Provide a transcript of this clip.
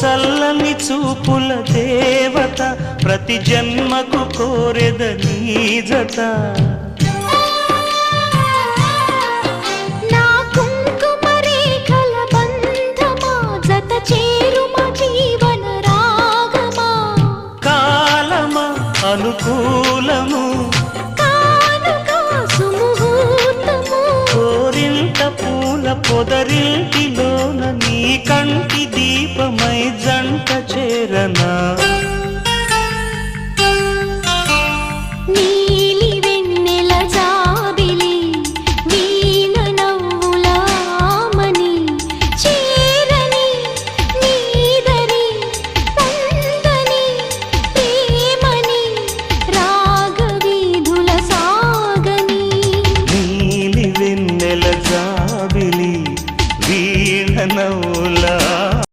చల్లని చూపుల దేవత ప్రతి జన్మకు కోరెద నీ జత నా కుంకుమ రేఖల బంధమా జత చేరుమ జీవన రాగమా కాలమా అనుకూలము కానుక సుముహూర్తము కోరింత పూల పొదరింటిలోన నీ కంటి దీపమై జంట చేరనా